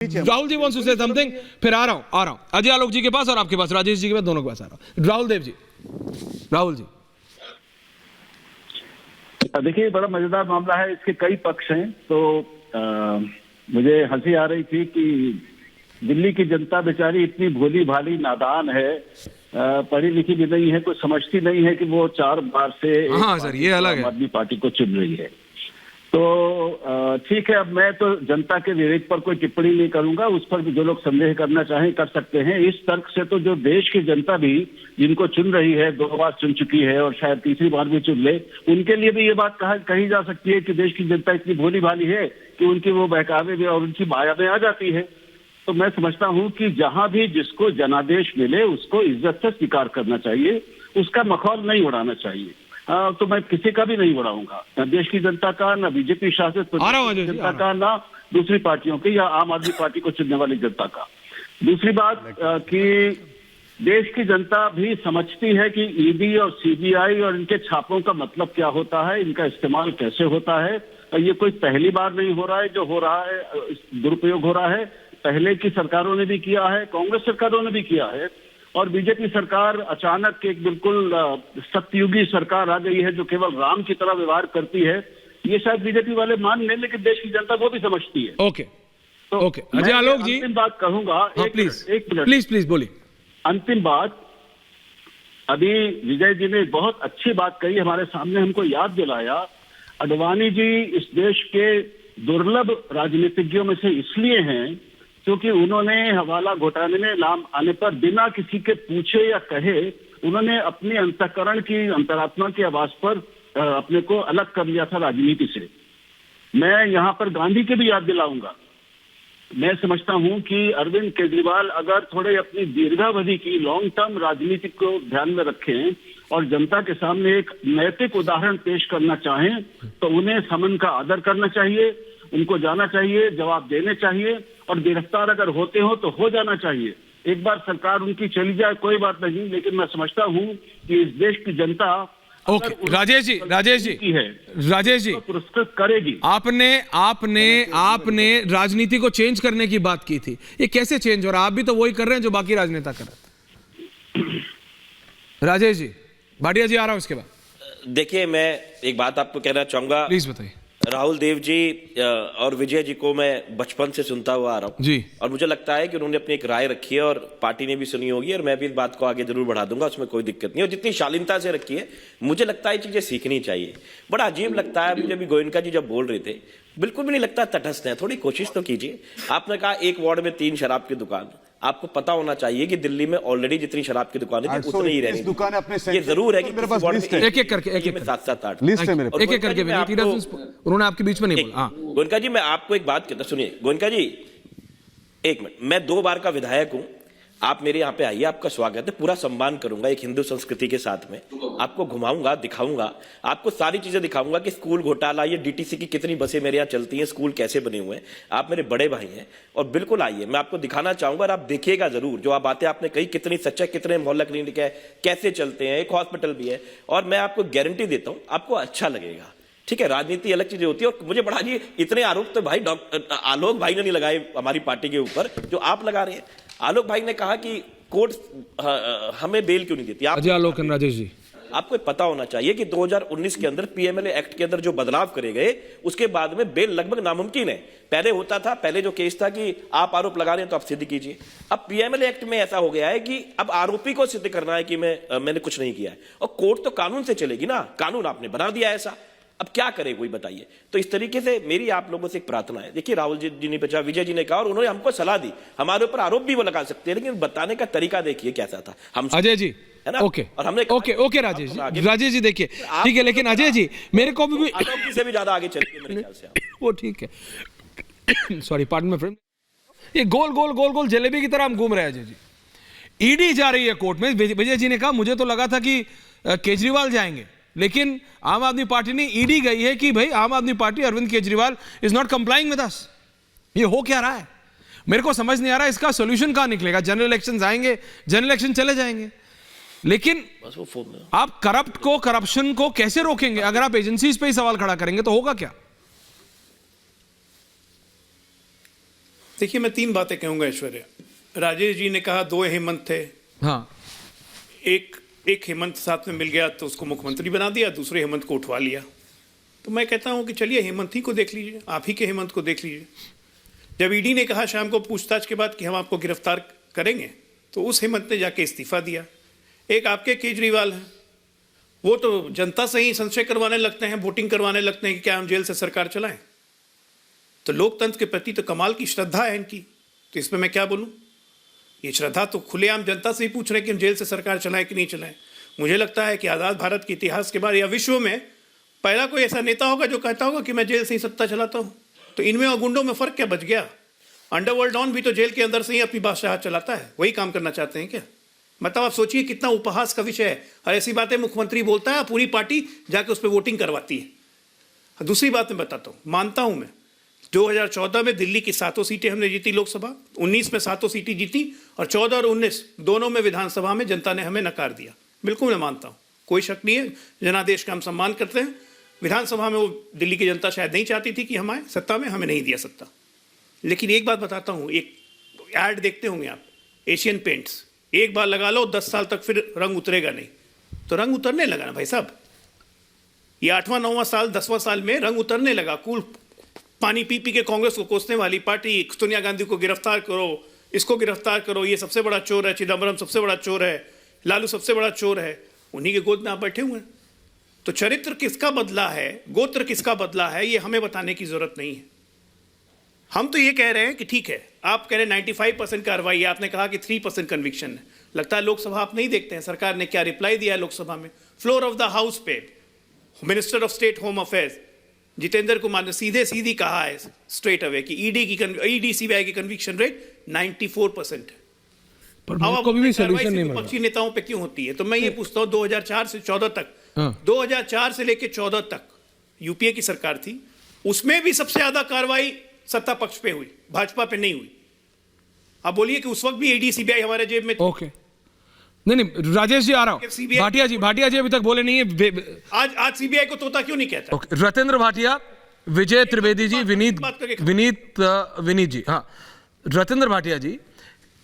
Rahul ji wants to say something, फिर आ रहा हूं अजय आलोक जी के पास और आपके पास, राजेश जी के पास, दोनों के पास आ रहा हूं। राहुल देव जी, राहुल जी। देखिए, बड़ा मजेदार मामला है, इसके कई पक्ष हैं। तो मुझे हंसी आ रही थी कि दिल्ली की जनता बेचारी इतनी भोली भाली नादान है, पढ़ी लिखी भी नहीं है, कुछ समझती नहीं है कि वो 4 बार से हाँ सर, ये अलग है, आम आदमी पार्टी को चुन रही है। तो ठीक है, अब मैं तो जनता के विवेक पर कोई टिप्पणी नहीं करूंगा, उस पर भी जो लोग संदेह करना चाहें कर सकते हैं। इस तर्क से तो जो देश की जनता भी जिनको चुन रही है, 2 बार चुन चुकी है और शायद तीसरी बार भी चुन ले, उनके लिए भी ये बात कही जा सकती है कि देश की जनता इतनी भोली भाली है कि उनकी वो बहकावे में और उनकी माया में आ जाती है। तो मैं समझता हूं कि जहां भी जिसको जनादेश मिले उसको इज्जत से स्वीकार करना चाहिए, उसका मखौल नहीं उड़ाना चाहिए। तो मैं किसी का भी नहीं उड़ाऊंगा, न देश की जनता का, न बीजेपी शासित जनता का, न दूसरी पार्टियों की या आम आदमी पार्टी को चुनने वाली जनता का। दूसरी बात कि देश की जनता भी समझती है कि ईडी और सीबीआई और इनके छापों का मतलब क्या होता है, इनका इस्तेमाल कैसे होता है। ये कोई पहली बार नहीं हो रहा है जो हो रहा है, दुरुपयोग हो रहा है। पहले की सरकारों ने भी किया है, कांग्रेस सरकारों ने भी किया है, और बीजेपी सरकार अचानक एक बिल्कुल सत्ययुगी सरकार आ गई है जो केवल राम की तरह व्यवहार करती है। ये शायद बीजेपी वाले मान लें, लेकिन देश की जनता वो भी समझती है। ओके, तो ओके अजय आलोक जी, अंतिम बात कहूंगा, एक मिनट प्लीज बोलिए। अंतिम बात, अभी विजय जी ने बहुत अच्छी बात कही, हमारे सामने हमको याद दिलाया। अडवाणी जी इस देश के दुर्लभ राजनीतिज्ञों में से इसलिए हैं क्योंकि उन्होंने हवाला घोटाले में नाम आने पर बिना किसी के पूछे या कहे उन्होंने अपनी अंतःकरण की, अंतरात्मा की आवाज पर अपने को अलग कर लिया था राजनीति से। मैं यहाँ पर गांधी के भी याद दिलाऊंगा। मैं समझता हूं कि अरविंद केजरीवाल अगर थोड़े अपनी दीर्घावधि की लॉन्ग टर्म राजनीति को ध्यान में रखें और जनता के सामने एक नैतिक उदाहरण पेश करना चाहें तो उन्हें समन का आदर करना चाहिए, उनको जाना चाहिए, जवाब देने चाहिए, और गिरफ्तार अगर होते हो तो हो जाना चाहिए। एक बार सरकार उनकी चली जाए कोई बात नहीं, लेकिन मैं समझता हूं कि इस देश की जनता ओके राजेश जी पुरस्कृत करेगी। आपने राजनीति को चेंज करने की बात की थी, ये कैसे चेंज हो रहा है? आप भी तो वही कर रहे हैं जो बाकी राजनेता कर रहे थे। राजेश जी, भाटिया जी आ रहा हूं उसके बाद। देखिए, मैं एक बात आपको कहना चाहूंगा, प्लीज बताइए। राहुल देव जी और विजय जी को मैं बचपन से सुनता हुआ आ रहा हूं जी, और मुझे लगता है कि उन्होंने अपनी एक राय रखी है और पार्टी ने भी सुनी होगी, और मैं भी इस बात को आगे जरूर बढ़ा दूंगा, उसमें कोई दिक्कत नहीं। और जितनी शालीनता से रखी है, मुझे लगता है ये चीजें सीखनी चाहिए। बड़ा अजीब लगता है, मुझे भी गोयनका जी जब बोल रहे थे, बिल्कुल भी नहीं लगता तटस्थ है, थोड़ी कोशिश तो कीजिए। आपने कहा एक वार्ड में 3 शराब की दुकान, आपको पता होना चाहिए कि दिल्ली में ऑलरेडी जितनी शराब की दुकान है उतनी ही रहेंगी। दुकान अपने ये जरूर है कि एक एक करके 7-7-8 लिस्ट है मेरे पास, एक एक करके उन्होंने आपके बीच में नहीं बोला। गोयनका जी, मैं आपको एक बात कहता, सुनिए गोयनका जी, एक मिनट। मैं 2 बार का विधायक हूं, आप मेरे यहाँ पे आइए, आपका स्वागत है, पूरा सम्मान करूंगा एक हिंदू संस्कृति के साथ में। आपको घुमाऊंगा, दिखाऊंगा, आपको सारी चीजें दिखाऊंगा कि स्कूल घोटाला, ये डीटीसी की कितनी बसें मेरे यहाँ चलती हैं, स्कूल कैसे बने हुए हैं। आप मेरे बड़े भाई हैं और बिल्कुल आइए, मैं आपको दिखाना चाहूंगा और आप देखिएगा जरूर। जो आप बातें आपने कही कितनी सच्चा, कितने मोहल्ला क्लिनिक है, कैसे चलते हैं, एक हॉस्पिटल भी है, और मैं आपको गारंटी देता हूं आपको अच्छा लगेगा। ठीक है, राजनीति अलग चीजें होती है। और मुझे बड़ा जी, इतने आरोप तो भाई डॉक्टर आलोक भाई ने नहीं लगाए हमारी पार्टी के ऊपर जो आप लगा रहे हैं। आलोक भाई ने कहा कि कोर्ट हमें बेल क्यों नहीं देती। अजय आलोक राजेश जी, आपको पता होना चाहिए कि 2019 के अंदर पीएमएलए एक्ट के अंदर जो बदलाव करे गए, उसके बाद में बेल लगभग नामुमकिन है। पहले होता था, पहले जो केस था कि आप आरोप लगा रहे हैं तो आप सिद्ध कीजिए। अब पीएमएलए एक्ट में ऐसा हो गया है कि अब आरोपी को सिद्ध करना है कि मैंने कुछ नहीं किया है, और कोर्ट तो कानून से चलेगी ना, कानून आपने बना दिया ऐसा, अब क्या करे कोई बताइए। तो इस तरीके से मेरी आप लोगों से एक प्रार्थना है। देखिए, राहुल जी ने बचा, विजय जी ने कहा, और उन्होंने हमको सलाह दी, हमारे ऊपर आरोप भी वो लगा सकते हैं, लेकिन बताने का तरीका देखिए कैसा था। हम अजय जी है ना, ओके, और हमने ओके राजेश जी देखिए, ठीक है, लेकिन अजय जी मेरे को भी आरोप जी से भी ज्यादा आगे चलेंगे मेरे ख्याल से आप। वो ठीक है, सॉरी पार्डन माय फ्रेंड, ये गोल जलेबी की तरह हम घूम रहे हैं। अजय जी, ईडी जा रही है कोर्ट में। विजय जी ने कहा मुझे तो लगा था कि केजरीवाल जाएंगे, लेकिन आम आदमी पार्टी ने, ईडी गई है कि भाई Aam Aadmi Party, Arvind Kejriwal is not complying with us. ये हो क्या रहा है मेरे को समझ नहीं आ रहा, इसका सॉल्यूशन कहां निकलेगा? जनरल इलेक्शंस आएंगे, जनरल इलेक्शन चले जाएंगे, लेकिन आप करप्शन को कैसे रोकेंगे? अगर आप एजेंसीज पे ही सवाल खड़ा करेंगे तो होगा क्या? देखिए, मैं 3 बातें कहूंगा ऐश्वर्या। राजेश जी ने कहा 2 हेमंत थे, हाँ एक हेमंत साथ में मिल गया तो उसको मुख्यमंत्री बना दिया, दूसरे हेमंत को उठवा लिया। तो मैं कहता हूं कि चलिए हेमंत ही को देख लीजिए, आप ही के हेमंत को देख लीजिए। जब ईडी ने कहा शाम को पूछताछ के बाद कि हम आपको गिरफ्तार करेंगे, तो उस हेमंत ने जाके इस्तीफा दिया। एक आपके केजरीवाल हैं, वो तो जनता से ही संशय करवाने लगते हैं, वोटिंग करवाने लगते हैं कि क्या हम जेल से सरकार चलाएं। तो लोकतंत्र के प्रति तो कमाल की श्रद्धा है इनकी, तो इसमें मैं क्या बोलूं। ये श्रद्धा तो खुलेआम जनता से ही पूछ रहे हैं कि हम जेल से सरकार चलाएं कि नहीं चलाएं। मुझे लगता है कि आज़ाद भारत के इतिहास के बाद या विश्व में पहला कोई ऐसा नेता होगा जो कहता होगा कि मैं जेल से ही सत्ता चलाता हूं। तो इनमें और गुंडों में फ़र्क क्या बच गया। अंडरवर्ल्ड डॉन भी तो जेल के अंदर से ही अपनी बादशाह चलाता है, वही काम करना चाहते हैं क्या। मतलब आप सोचिए कितना उपहास का विषय है। और ऐसी बातें मुख्यमंत्री बोलता है, पूरी पार्टी जाके उस पर वोटिंग करवाती है। दूसरी बात मैं बताता हूँ, मानता हूँ मैं 2014 में दिल्ली की 7 सीटें हमने जीती लोकसभा, 19 में 7 सीटें जीती, और 14 और 19 दोनों में विधानसभा में जनता ने हमें नकार दिया। बिल्कुल मैं मानता हूँ, कोई शक नहीं है, जनादेश का हम सम्मान करते हैं। विधानसभा में वो दिल्ली की जनता शायद नहीं चाहती थी कि हम आए सत्ता में, हमें नहीं दिया सत्ता। लेकिन एक बात बताता हूँ, एक ऐड देखते होंगे आप, एशियन पेंट्स, एक बार लगा लो 10 साल तक फिर रंग उतरेगा नहीं। तो रंग उतरने लगा ना भाई साहब, ये 8वां 9वां साल 10वां साल में रंग उतरने लगा। कूल पानी पी पी के कांग्रेस को कोसने वाली पार्टी, सोनिया गांधी को गिरफ्तार करो, इसको गिरफ्तार करो, ये सबसे बड़ा चोर है, चिदम्बरम सबसे बड़ा चोर है, लालू सबसे बड़ा चोर है, उन्हीं के गोद में आप बैठे हुए हैं। तो चरित्र किसका बदला है, गोत्र किसका बदला है, ये हमें बताने की जरूरत नहीं है। हम तो ये कह रहे हैं कि ठीक है, आप कह रहे हैं 95% कार्रवाई है, आपने कहा कि 3% कन्विक्शन है। लगता है लोकसभा आप नहीं देखते हैं, सरकार ने क्या रिप्लाई दिया है लोकसभा में। फ्लोर ऑफ द हाउस पे minister of state home affairs Jitendra Kumar ने सीधी कहा है स्ट्रेट अवे कि ईडी सीबीआई की कन्विक्शन रेट 94% है। पर मुझे कभी भी सॉल्यूशन नहीं मिला। पक्षी नेताओं पे क्यों होती है। तो मैं ये पूछता हूँ 2004 से 14 तक, 2004 से लेकर 14 तक यूपीए की सरकार थी, उसमें भी सबसे ज्यादा कार्रवाई सत्ता पक्ष पे हुई, भाजपा पे नहीं हुई। आप बोलिए कि उस वक्त भी ईडी सीबीआई हमारे जेब में। ओके, नहीं राजेश जी आ रहा हूं। भाटिया जी अभी तक बोले नहीं है। आज सीबीआई को तोता क्यों नहीं कहता। रतेंद्र भाटिया, विजय त्रिवेदी जी, विनीत जी, हाँ। रतेंद्र भाटिया जी,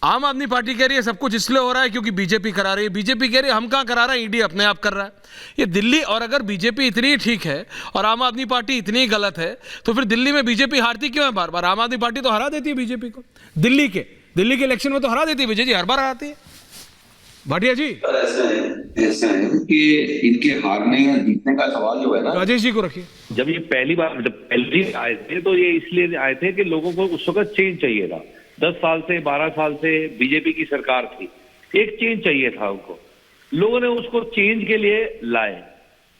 आम आदमी पार्टी कह रही है सब कुछ इसलिए हो रहा है क्योंकि बीजेपी करा रही है। बीजेपी कह रही है हम कहां करा रहे हैं, ईडी अपने आप कर रहा है। ये दिल्ली, और अगर बीजेपी इतनी ठीक है और आम आदमी पार्टी इतनी गलत है तो फिर दिल्ली में बीजेपी हारती क्यों है बार बार। आम आदमी पार्टी तो हरा देती है बीजेपी को, दिल्ली के इलेक्शन में तो हरा देती है विजय जी, हर बार हराती है। भाटिया जी, ऐसा है कि इनके हारने या जीतने का सवाल जो है ना, राजेश जी को रखिए। जब ये पहली बार आए थे तो ये इसलिए आए थे कि लोगों को उस वक्त चेंज चाहिए था। 10 साल से 12 साल से बीजेपी की सरकार थी, एक चेंज चाहिए था उनको, लोगों ने उसको चेंज के लिए लाए।